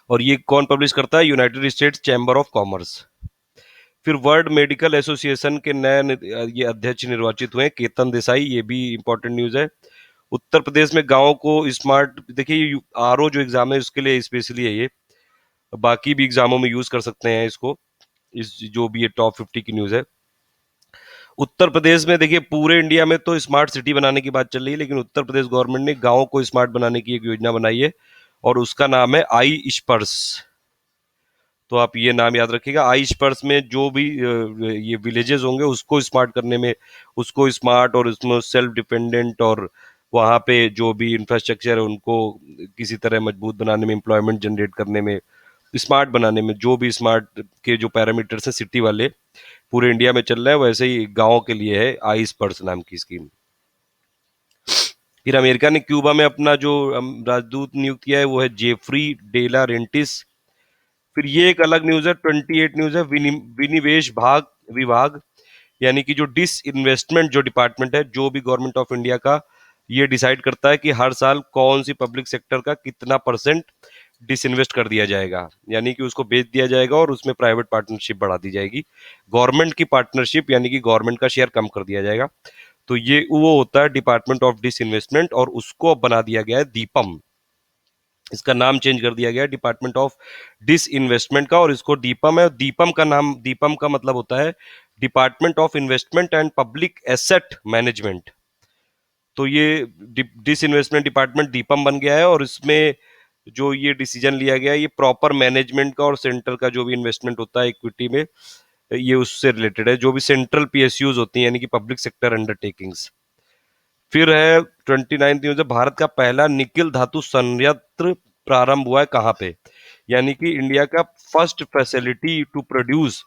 और ये कौन पब्लिश करता है? United states chamber of commerce. फिर वर्ल्ड मेडिकल एसोसिएशन के नए ये अध्यक्ष निर्वाचित हुए केतन देसाई, ये भी इंपॉर्टेंट न्यूज है। उत्तर प्रदेश में गांवों को स्मार्ट, देखिए आरओ जो एग्जाम है उसके लिए स्पेशली है ये, बाकी भी एग्जामों में यूज कर सकते हैं इसको। इस जो भी ये टॉप 50 की न्यूज है। उत्तर प्रदेश में देखिए पूरे इंडिया में तो स्मार्ट सिटी बनाने की बात चल रही है, लेकिन उत्तर प्रदेश गवर्नमेंट ने गांवों को स्मार्ट बनाने की एक योजना बनाई है और उसका नाम है आई स्पर्श। तो आप ये नाम याद रखिएगा। आई स्पर्श में जो भी ये विलेजेस होंगे उसको स्मार्ट करने में, उसको स्मार्ट और उसमें सेल्फ डिपेंडेंट, और वहाँ पे जो भी इंफ्रास्ट्रक्चर है उनको किसी तरह मजबूत बनाने में, एम्प्लॉयमेंट जनरेट करने में, स्मार्ट बनाने में, जो भी स्मार्ट के जो पैरामीटर्स हैं सिटी वाले, पूरे इंडिया में चल रहा है, वैसे ही गाँव के लिए है आइस पर्स नाम की स्कीम। फिर अमेरिका ने क्यूबा में अपना जो राजदूत नियुक्त किया है वो है जेफरी डेला रेंटिस। फिर ये एक अलग न्यूज है, 28 न्यूज है, विनिवेश भाग विभाग, यानी कि जो डिस इन्वेस्टमेंट जो डिपार्टमेंट है, जो भी गवर्नमेंट ऑफ इंडिया का, ये डिसाइड करता है कि हर साल कौन सी पब्लिक सेक्टर का कितना परसेंट डिसइन्वेस्ट कर दिया जाएगा, यानी कि उसको बेच दिया जाएगा और उसमें प्राइवेट पार्टनरशिप बढ़ा दी जाएगी, गवर्नमेंट की पार्टनरशिप यानी कि गवर्नमेंट का शेयर कम कर दिया जाएगा। तो ये वो होता है डिपार्टमेंट ऑफ डिसइन्वेस्टमेंट, और उसको अब बना दिया गया है दीपम। इसका नाम चेंज कर दिया गया है डिपार्टमेंट ऑफ डिस इन्वेस्टमेंट का, और इसको दीपम है। दीपम का नाम, दीपम का मतलब होता है department of investment and public asset management. तो ये डिस इन्वेस्टमेंट डिपार्टमेंट दीपम बन गया है, और इसमें जो ये डिसीजन लिया गया है ये प्रॉपर मैनेजमेंट का और सेंटर का जो भी इन्वेस्टमेंट होता है इक्विटी में, ये उससे रिलेटेड है, जो भी सेंट्रल पीएसयूज होती हैं यानी कि पब्लिक सेक्टर अंडरटेकिंग्स। फिर है 29 न्यूज है, भारत का पहला निकिल धातु संयंत्र प्रारंभ हुआ है कहाँ पे, यानी कि इंडिया का first facility to produce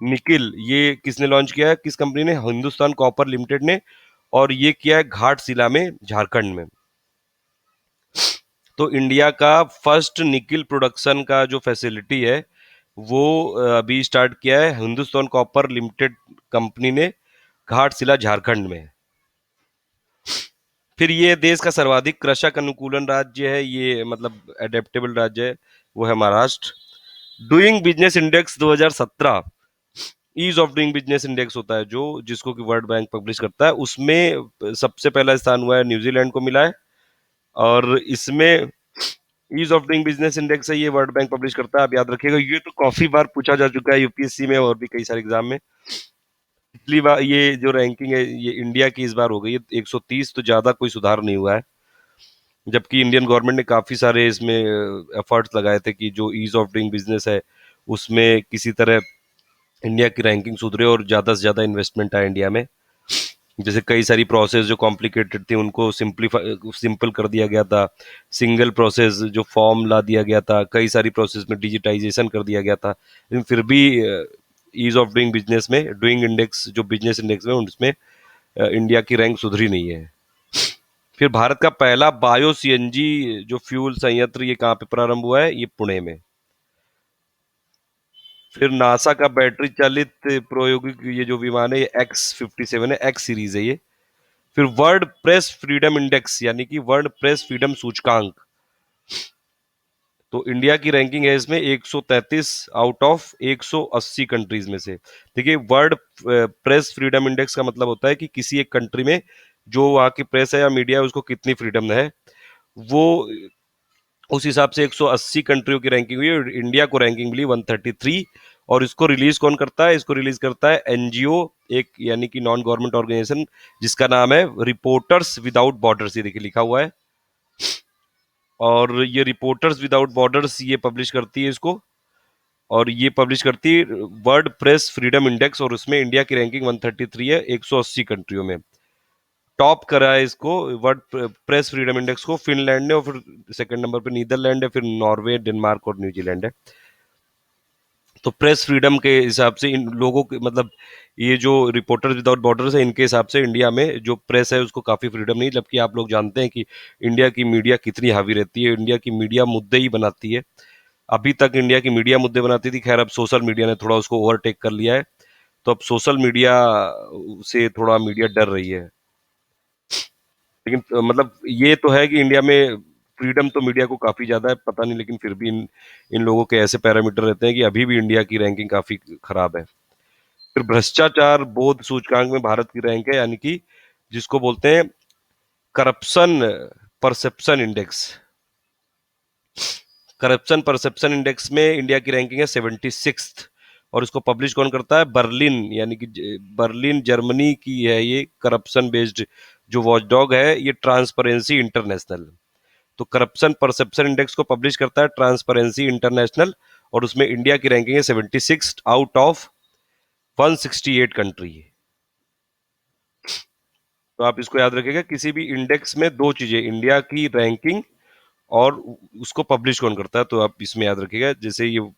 nickel, ये किसने लॉन्च किया है, किस कंपनी ने, हिंदुस्तान कॉपर लिमिटेड ने, और ये किया है घाटशिला में, झारखंड में। तो इंडिया का फर्स्ट निकिल प्रोडक्शन का जो फैसिलिटी है वो अभी स्टार्ट किया है हिंदुस्तान कॉपर लिमिटेड कंपनी ने, घाटशिला झारखंड में। फिर ये देश का सर्वाधिक कृषक अनुकूलन राज्य है, ये मतलब एडेप्टेबल राज्य है, वो है Maharashtra. Doing business index 2017, ease of doing business index होता है जो, जिसको कि वर्ल्ड बैंक पब्लिश करता है, उसमें सबसे पहला स्थान हुआ है न्यूजीलैंड को मिला है। और इसमें ease of doing business index है, ये वर्ल्ड बैंक पब्लिश करता है, आप याद रखिएगा, ये तो काफी बार पूछा जा चुका है यूपीएससी में और भी कई सारे एग्जाम में। पिछली बार ये जो रैंकिंग है ये इंडिया की इस बार हो गई है 130, तो ज्यादा कोई सुधार नहीं हुआ है, जबकि इंडियन गवर्नमेंट ने काफी सारे इसमें एफर्ट्स लगाए थे कि जो ईज ऑफ डूइंग बिजनेस है उसमें किसी तरह इंडिया की रैंकिंग सुधरे और ज्यादा से ज्यादा इन्वेस्टमेंट आए इंडिया में। जैसे कई सारी प्रोसेस जो कॉम्प्लिकेटेड थी उनको सिंपल कर दिया गया था, सिंगल प्रोसेस जो फॉर्म ला दिया गया था, कई सारी प्रोसेस में डिजिटाइजेशन कर दिया गया था, लेकिन फिर भी ईज ऑफ डूइंग बिजनेस में, डूइंग इंडेक्स जो बिजनेस इंडेक्स में, उसमें इंडिया की रैंक सुधरी नहीं है। फिर भारत का पहला बायो सीएनजी जो फ्यूल संयंत्र, ये कहाँ पे प्रारंभ हुआ है, ये पुणे में। फिर नासा का बैटरी चालित प्रायोगिक ये जो विमान है ये X-57 है, एक्स सीरीज है ये। फिर वर्ल्ड प्रेस फ्रीडम इंडेक्स यानी कि वर्ल्ड प्रेस फ्रीडम सूचकांक, तो इंडिया की रैंकिंग है इसमें 133 आउट ऑफ 180 कंट्रीज में से। देखिए वर्ल्ड प्रेस फ्रीडम इंडेक्स का मतलब होता है कि किसी एक कंट्री में जो वहाँ की प्रेस है या मीडिया है उसको कितनी फ्रीडम है, वो उस हिसाब से 180 कंट्रियों की रैंकिंग हुई और इंडिया को रैंकिंग मिली 133। और इसको रिलीज कौन करता है, इसको रिलीज करता है एनजीओ, एक यानी कि नॉन गवर्नमेंट ऑर्गेनाइजेशन, जिसका नाम है रिपोर्टर्स विदाउट बॉर्डर्स, ये देखिए लिखा हुआ है। और ये रिपोर्टर्स विदाउट बॉर्डर्स ये पब्लिश करती है इसको, और ये पब्लिश करती है वर्ल्ड प्रेस फ्रीडम इंडेक्स, और उसमें इंडिया की रैंकिंग 133 है 180 कंट्रियों में। टॉप करा है इसको वर्ल्ड प्रेस फ्रीडम इंडेक्स को फिनलैंड ने, और फिर सेकंड नंबर पे नीदरलैंड है, फिर नॉर्वे, डेनमार्क और न्यूजीलैंड है। तो प्रेस फ्रीडम के हिसाब से इन लोगों के मतलब ये जो रिपोर्टर्स विदाउट बॉर्डर्स है इनके हिसाब से इंडिया में जो प्रेस है उसको काफी फ्रीडम नहीं, जबकि आप लोग जानते हैं कि इंडिया की मीडिया कितनी हावी रहती है, इंडिया की मीडिया मुद्दे ही बनाती है। अभी तक इंडिया की मीडिया मुद्दे बनाती थी, खैर अब सोशल मीडिया ने थोड़ा उसको ओवरटेक कर लिया है, तो अब सोशल मीडिया से थोड़ा मीडिया डर रही है। लेकिन मतलब ये तो है कि इंडिया में फ्रीडम तो मीडिया को काफी ज्यादा है, पता नहीं लेकिन फिर भी इन इन लोगों के ऐसे पैरामीटर रहते हैं कि अभी भी इंडिया की रैंकिंग काफी खराब है। फिर भ्रष्टाचार बोध सूचकांक में भारत की रैंक है, यानी कि जिसको बोलते हैं corruption perception index. Corruption perception index में इंडिया की रैंकिंग है 76th, और इसको पब्लिश कौन करता है, बर्लिन, यानी कि बर्लिन जर्मनी की है ये करप्शन बेस्ड जो वॉचडॉग है, ये ट्रांसपेरेंसी इंटरनेशनल। तो करप्शन परसेप्शन इंडेक्स को पब्लिश करता है ट्रांसपेरेंसी इंटरनेशनल, और उसमें इंडिया की रैंकिंग है 76 आउट ऑफ 168 कंट्री। तो आप इसको याद रखिएगा, किसी भी इंडेक्स में दो चीजें, इंडिया की रैंकिंग और उसको पब्लिश कौन करता है, तो आप इसमें याद रखिएगा। जैसे ये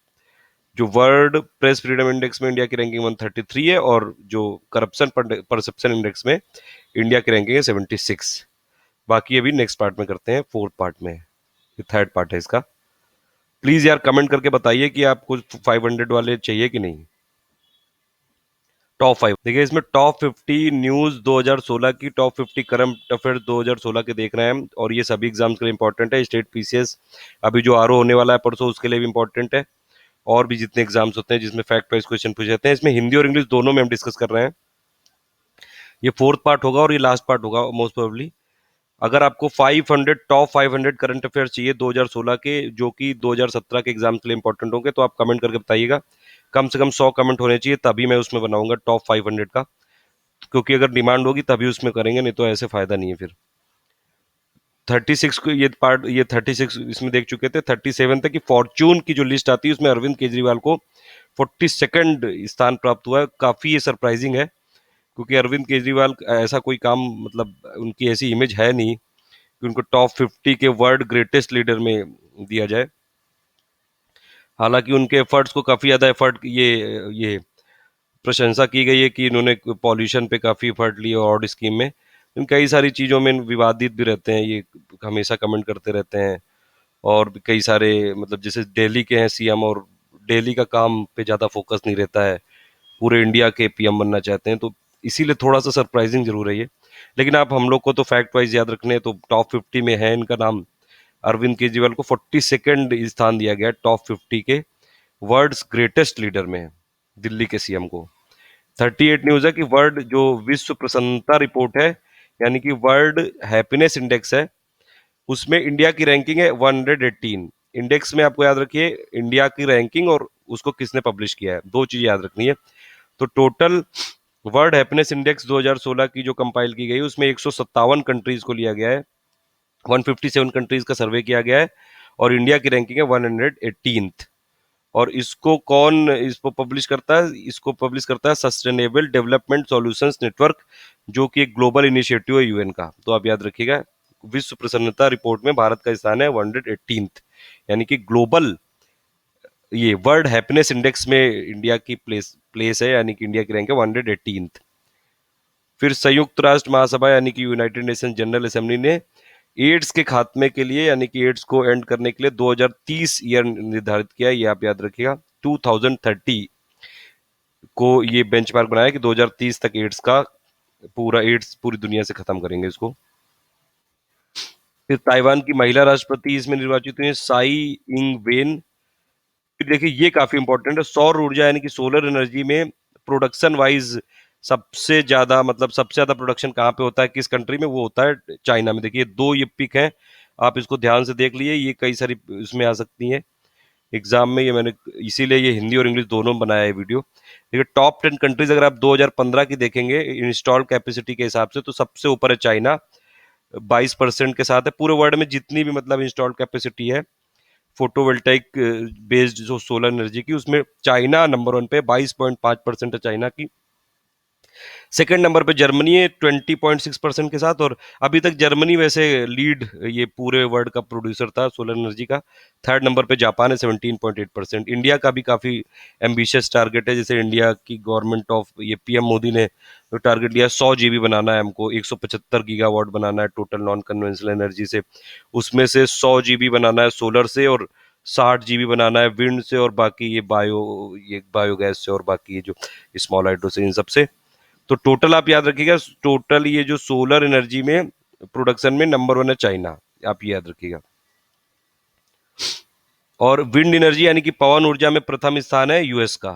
जो वर्ल्ड प्रेस फ्रीडम इंडेक्स में इंडिया की रैंकिंग 133 है, और जो करप्शन परसेप्शन इंडेक्स में इंडिया की रैंकिंग है 76। बाकी अभी नेक्स्ट पार्ट में करते हैं, फोर्थ पार्ट में, ये थर्ड पार्ट है इसका। प्लीज यार कमेंट करके बताइए कि आपको 500 वाले चाहिए कि नहीं। टॉप 5 देखिए, इसमें टॉप 50 न्यूज 2016 की, टॉप 50 करंट अफेयर 2016 के देख रहे हैं हम, और ये सभी एग्जाम्स के लिए इंपॉर्टेंट है। स्टेट पीसीएस अभी जो आरओ होने वाला है परसों, उसके लिए भी इंपॉर्टेंट है, और भी जितने एग्जाम्स होते हैं जिसमें फैक्ट वाइज क्वेश्चन पूछे जाते हैं, इसमें हिंदी और इंग्लिश दोनों में हम डिस्कस कर रहे हैं। ये फोर्थ पार्ट होगा और ये लास्ट पार्ट होगा मोस्ट प्रोबेबली। अगर आपको 500 टॉप 500 करंट अफेयर्स चाहिए 2016 के, जो कि 2017 के एग्जाम के लिए इंपॉर्टेंट होंगे, तो आप कमेंट करके बताइएगा। कम से कम 100 कमेंट होने चाहिए, तभी मैं उसमें बनाऊंगा टॉप 500 का, क्योंकि अगर डिमांड होगी तभी उसमें करेंगे, नहीं तो ऐसे फायदा नहीं है फिर। 36 को ये पार्ट, ये 36 इसमें देख चुके थे। 37 तक की फॉर्च्यून की जो लिस्ट आती है उसमें अरविंद केजरीवाल को 42nd स्थान प्राप्त हुआ है। काफी ये सरप्राइजिंग है, क्योंकि अरविंद केजरीवाल ऐसा कोई काम, मतलब उनकी ऐसी इमेज है नहीं कि उनको टॉप 50 के वर्ल्ड ग्रेटेस्ट लीडर में दिया जाए। हालांकि उनके एफर्ट्स को काफी ज्यादा एफर्ट ये प्रशंसा की गई है कि इन्होंने पॉल्यूशन पे काफी एफर्ट लिए, और स्कीम में इन कई सारी चीजों में विवादित भी रहते हैं, ये हमेशा कमेंट करते रहते हैं। और भी कई सारे, मतलब जैसे दिल्ली के हैं सीएम, और दिल्ली का काम पे ज्यादा फोकस नहीं रहता है, पूरे इंडिया के पीएम बनना चाहते हैं, तो इसीलिए थोड़ा सा सरप्राइजिंग जरूर है ये। लेकिन आप हम लोग को तो फैक्ट वाइज याद रखने हैं, तो टॉप 50 में है इनका नाम। अरविंद केजरीवाल को 42nd स्थान दिया गया टॉप 50 के वर्ल्ड्स ग्रेटेस्ट लीडर में, दिल्ली के सीएम को। 38 न्यूज है कि वर्ल्ड जो विश्व प्रसन्नता रिपोर्ट है, यानी कि वर्ल्ड हैप्पीनेस इंडेक्स है, उसमें इंडिया की रैंकिंग है 118। इंडेक्स में आपको याद रखिए इंडिया की रैंकिंग और उसको किसने पब्लिश किया है, दो चीजें याद रखनी है। तो टोटल वर्ल्ड हैप्पीनेस इंडेक्स 2016 की जो कंपाइल की गई, उसमें 157 कंट्रीज को लिया गया है, 157 कंट्रीज का सर्वे किया गया है, और इंडिया की रैंकिंग है 118th। और इसको पब्लिश करता है, इसको पब्लिश करता है सस्टेनेबल डेवलपमेंट सॉल्यूशंस नेटवर्क, जो कि एक ग्लोबल इनिशिएटिव है यूएन का। तो आप याद रखिएगा, विश्व प्रसन्नता रिपोर्ट में भारत का स्थान है 118th, यानी कि ग्लोबल ये वर्ल्ड हैप्पीनेस इंडेक्स में इंडिया की प्लेस प्लेस है, यानी कि इंडिया की रैंक है 118th। फिर संयुक्त राष्ट्र महासभा यानी कि यूनाइटेड नेशन जनरल असेंबली ने एड्स के खात्मे के लिए, यानी कि एड्स को एंड करने के लिए 2030 ईयर निर्धारित किया है, ये आप याद रखिएगा। 2030 को ये बेंचमार्क बनाया कि 2030 तक एड्स पूरी दुनिया से खत्म करेंगे इसको। फिर ताइवान की महिला राष्ट्रपति इसमें निर्वाचित हुई है, साई इंग वेन। फिर देखिए ये काफी इंपॉर्टेंट है, सौर ऊर्जा यानी कि सोलर एनर्जी में प्रोडक्शन वाइज सबसे ज्यादा, मतलब सबसे ज्यादा प्रोडक्शन कहाँ पे होता है, किस कंट्री में, वो होता है चाइना में। देखिए दो ये पिक है, आप इसको ध्यान से देख लिए, ये कई सारी इसमें आ सकती हैं एग्जाम में, ये मैंने इसीलिए ये हिंदी और इंग्लिश दोनों में बनाया है वीडियो। देखिए टॉप 10 कंट्रीज अगर आप 2015 की देखेंगे इंस्टॉल कैपेसिटी के हिसाब से, तो सबसे ऊपर है चाइना 22% के साथ है। पूरे वर्ल्ड में जितनी भी मतलब इंस्टॉल कैपेसिटी है फोटोवोल्टाइक बेस्ड जो सोलर एनर्जी की, उसमें चाइना नंबर 1 पे 22.5% है चाइना की। सेकंड नंबर पे जर्मनी है 20.6% के साथ, और अभी तक जर्मनी वैसे लीड ये पूरे वर्ल्ड का प्रोड्यूसर था सोलर एनर्जी का। थर्ड नंबर पे जापान है 17.8%। इंडिया का भी काफी एम्बिशियस टारगेट है, जैसे इंडिया की गवर्नमेंट ऑफ ये पीएम मोदी ने जो टारगेट लिया 100 जीबी बनाना है हमको, 175 गीगावाट बनाना है टोटल नॉन कन्वेंशनल एनर्जी से, उसमें से 100 जीबी बनाना है सोलर से, और 60 जीबी बनाना है विंड से, और बाकी ये बायोगैस से, और बाकी ये जो स्मॉल हाइड्रो से, इन सबसे। तो टोटल आप याद रखिएगा, टोटल ये जो सोलर एनर्जी में प्रोडक्शन में नंबर 1 है चाइना, आप ये याद रखिएगा। और विंड एनर्जी यानी कि पवन ऊर्जा में प्रथम स्थान है यूएस का।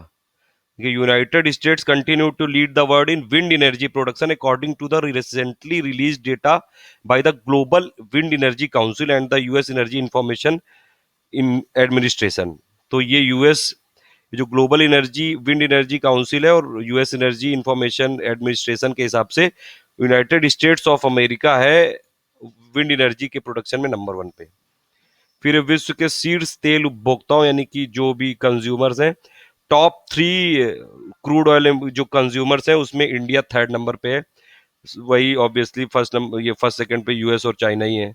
United States continue to lead the world in wind energy production according to the recently release data by the global wind energy council and the US energy information in administration. तो ये US जो global energy wind energy council है और US energy information administration के हिसाब से United States of America है wind energy के प्रोडक्शन में नंबर 1 पे। फिर विश्व के शीर्ष तेल उपभोक्ताओं यानी कि जो भी कंज्यूमर्स हैं, टॉप 3 क्रूड ऑयल जो कंज्यूमर्स हैं उसमें इंडिया थर्ड नंबर पे है। वही ऑब्वियसली फर्स्ट नंबर, ये फर्स्ट सेकंड पे यूएस और चाइना ही है।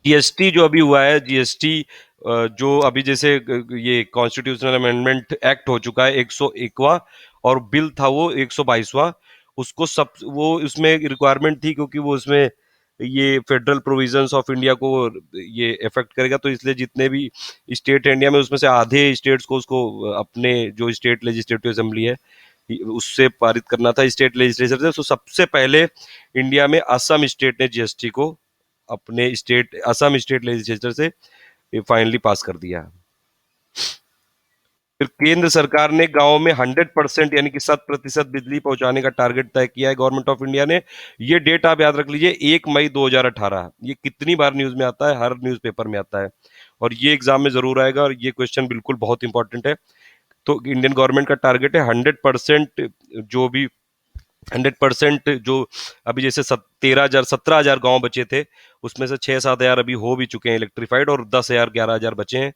जीएसटी जो अभी हुआ है, जीएसटी जो अभी जैसे ये कॉन्स्टिट्यूशनल अमेंडमेंट एक्ट हो चुका है 101वां, और बिल था वो 122वां, उसको सब वो उसमें रिक्वायरमेंट थी क्योंकि वो उसमें ये फेडरल प्रोविजंस ऑफ इंडिया को ये इफेक्ट करेगा, तो इसलिए जितने भी स्टेट है इंडिया में उसमें से आधे स्टेट्स को उसको अपने जो स्टेट लेजिस्लेटिव असेंबली है उससे पारित करना था, स्टेट लेजिस्लेचर से। तो सबसे पहले इंडिया में असम स्टेट ने जीएसटी को अपने स्टेट असम स्टेट लेजिस्लेचर से फाइनली पास कर दिया। फिर केंद्र सरकार ने गांव में 100% यानी कि 100% बिजली पहुंचाने का टारगेट तय किया है गवर्नमेंट ऑफ इंडिया ने। ये डेट आप याद रख लीजिए, 1 मई 2018। ये कितनी बार न्यूज में आता है, हर न्यूज़पेपर में आता है, और ये एग्जाम में जरूर आएगा, और ये क्वेश्चन बिल्कुल बहुत इंपॉर्टेंट है। तो इंडियन गवर्नमेंट का टारगेट है 100%, जो भी 100% जो अभी जैसे 13,000 17,000 गांव बचे थे, उसमें से 6-7 हजार अभी हो भी चुके हैं इलेक्ट्रीफाइड, और 10,000 11,000 बचे हैं।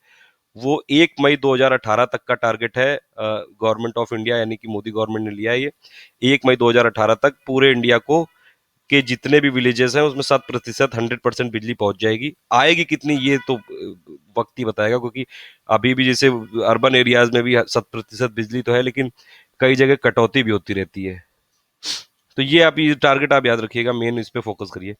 वो 1 मई 2018 तक का टारगेट है गवर्नमेंट ऑफ इंडिया, यानी कि मोदी गवर्नमेंट ने लिया है ये। 1 मई 2018 तक पूरे इंडिया को के जितने भी विलेजेस हैं उसमें 7%, 100% बिजली पहुंच जाएगी। आएगी कितनी ये तो वक्त ही बताएगा, क्योंकि अभी भी जैसे अर्बन एरियाज में भी 7% बिजली तो है, लेकिन कई जगह कटौती भी होती रहती है। तो ये आप ये टारगेट आप याद रखिएगा, मेन इस पे फोकस करिए।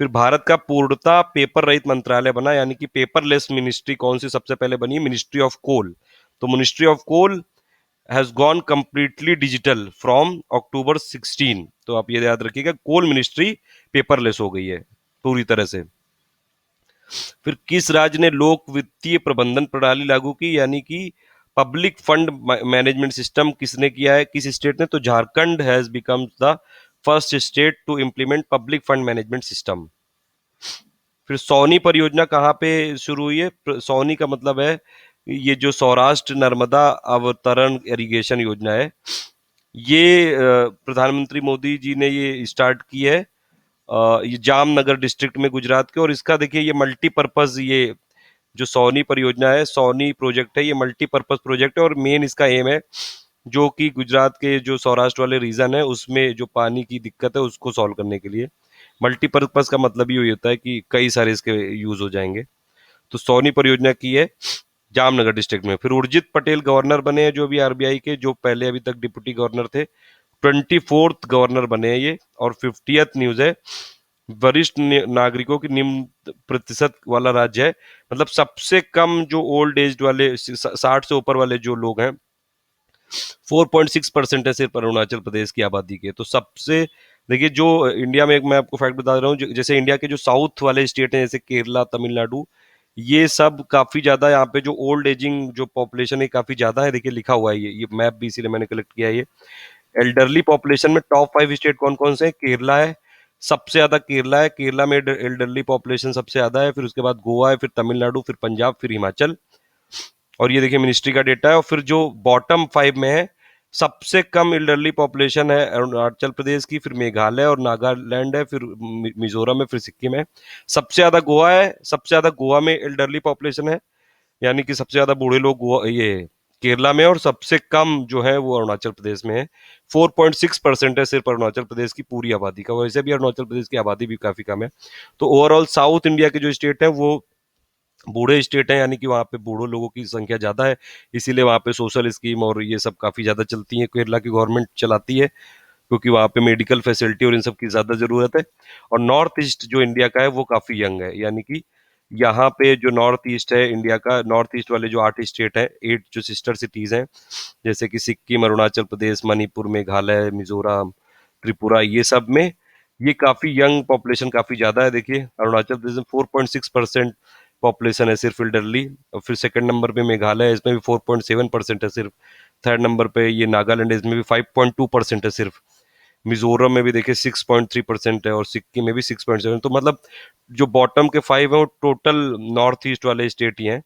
फिर भारत का पूर्णतः पेपर रहित मंत्रालय बना, यानी कि पेपरलेस मिनिस्ट्री कौन सी सबसे पहले बनी? Ministry of coal. तो ministry of coal has gone completely digital from October 16। तो आप ये याद रखिएगा, कोल मिनिस्ट्री पेपरलेस हो गई है पूरी तरह से। फिर किस राज्य ने लोक वित्तीय प्रबंधन प्रणाली लागू की, यानी कि पब्लिक फंड मैनेजमेंट सिस्टम किसने किया है, किस स्टेट ने? तो Jharkhand has become the first state to implement public fund management system. फिर सोनी परियोजना कहाँ पे शुरू हुई है? सोनी का मतलब है ये जो सौराष्ट्र नर्मदा अवतरण इरिगेशन योजना है, ये प्रधानमंत्री मोदी जी ने ये स्टार्ट की है, ये जामनगर डिस्ट्रिक्ट में गुजरात के। और इसका देखिए ये मल्टीपर्पज, ये जो सोनी परियोजना है, सोनी प्रोजेक्ट है, ये मल्टीपर्पज प्रोजेक्ट है, और मेन इसका एम है जो कि गुजरात के जो सौराष्ट्र वाले रीजन है उसमें जो पानी की दिक्कत है उसको सॉल्व करने के लिए। मल्टीपर्पज का मतलब ये होता है कि कई सारे इसके यूज हो जाएंगे। तो सोनी परियोजना की है जामनगर डिस्ट्रिक्ट में। फिर उर्जित पटेल गवर्नर बने हैं जो भी आरबीआई के, जो पहले अभी तक डिप्टी गवर्नर थे, 24th गवर्नर बने हैं ये। और 50th न्यूज है, वरिष्ठ नागरिकों की निम्न प्रतिशत वाला राज्य है, मतलब सबसे कम जो ओल्ड एज वाले 60 से ऊपर वाले जो लोग हैं 4.6% है सिर्फ अरुणाचल प्रदेश की आबादी के। तो सबसे देखिए जो इंडिया में, एक मैं आपको फैक्ट बता रहा हूँ, जैसे इंडिया के जो साउथ वाले स्टेट हैं जैसे केरला, तमिलनाडु, ये सब काफी ज्यादा यहाँ पे जो ओल्ड एजिंग जो पॉपुलेशन है काफी ज्यादा है। देखिए लिखा हुआ है ये मैप भी इसीलिए मैंने कलेक्ट किया है ये। एल्डरली पॉपुलेशन में टॉप 5 स्टेट कौन कौन से हैं? केरला है, सबसे ज्यादा केरला है, केरला में एल्डरली पॉपुलेशन सबसे ज्यादा है। फिर उसके बाद गोवा है, फिर तमिलनाडु, फिर पंजाब, फिर हिमाचल। और ये देखिए मिनिस्ट्री का डेटा है। और फिर जो बॉटम 5 में है, सबसे कम एल्डरली पॉपुलेशन है अरुणाचल प्रदेश की, फिर मेघालय और नागालैंड है, फिर मिजोरम है, फिर सिक्किम है। सबसे ज्यादा गोवा है, सबसे ज्यादा गोवा में एल्डरली पॉपुलेशन है, यानी कि सबसे ज्यादा बूढ़े लोग गोवा ये केरला में, और सबसे कम जो है वो अरुणाचल प्रदेश में है। 4.6% है सिर्फ अरुणाचल प्रदेश की पूरी आबादी का। वैसे भी अरुणाचल प्रदेश की आबादी भी काफी कम है। तो ओवरऑल साउथ इंडिया के जो स्टेट है वो बूढ़े स्टेट हैं, यानी कि वहाँ पे बूढ़ों लोगों की संख्या ज्यादा है, इसीलिए वहाँ पे सोशल स्कीम और ये सब काफी ज्यादा चलती है, केरला की गवर्नमेंट चलाती है, क्योंकि वहाँ पे मेडिकल फैसिलिटी और इन सब की ज्यादा जरूरत है। और नॉर्थ ईस्ट जो इंडिया का है वो काफी यंग है, यानी कि यहाँ पे जो नॉर्थ ईस्ट है इंडिया का, नॉर्थ ईस्ट वाले जो 8 स्टेट हैं, 8 जो सिस्टर सिटीज हैं, जैसे कि सिक्किम, अरुणाचल प्रदेश, मणिपुर, मेघालय, मिजोरम, त्रिपुरा, ये सब में ये काफी यंग पॉपुलेशन काफी ज्यादा है। देखिए अरुणाचल प्रदेश में 4.6% पॉपुलेशन है सिर्फ एल्डरली। और फिर सेकंड नंबर पे मेघालय है, इसमें भी 4.7% है सिर्फ। थर्ड नंबर पे ये नागालैंड है, इसमें भी 5.2% है सिर्फ। मिजोरम में भी देखिए 6.3% है, और सिक्किम में भी 6.7। तो मतलब जो बॉटम के 5 है वो टोटल नॉर्थ ईस्ट वाले स्टेट ही हैं,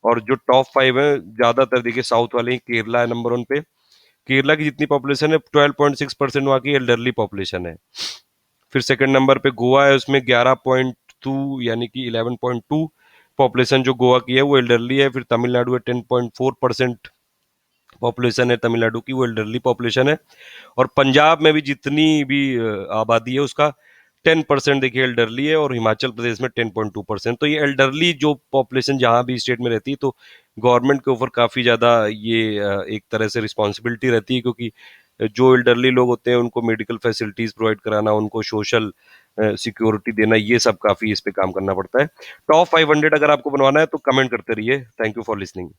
और जो टॉप 5 है ज्यादातर देखिए साउथ वाले ही। केरला है नंबर 1 पे, केरला की जितनी पॉपुलेशन है 12.6% वहाँ की एल्डरली पॉपुलेशन है। फिर सेकंड नंबर पे गोवा है, उसमें 11.2 यानी कि 11.2 पॉपुलेशन जो गोवा की है वो एल्डरली है। फिर तमिलनाडु है, 10.4% पॉपुलेशन है तमिलनाडु की, वो एल्डरली पॉपुलेशन है। और पंजाब में भी जितनी भी आबादी है उसका 10% देखिए एल्डरली है और हिमाचल प्रदेश में 10.2%। तो ये एल्डरली जो पॉपुलेशन जहाँ भी स्टेट में रहती है, तो गवर्नमेंट के ऊपर काफ़ी ज़्यादा ये एक तरह से रिस्पॉन्सिबिलिटी रहती है, क्योंकि जो एल्डरली लोग होते हैं उनको मेडिकल फैसिलिटीज़ प्रोवाइड कराना, उनको सोशल सिक्योरिटी देना, ये सब काफ़ी इस पे काम करना पड़ता है। टॉप 500 अगर आपको बनवाना है तो कमेंट करते रहिए। Thank you for listening.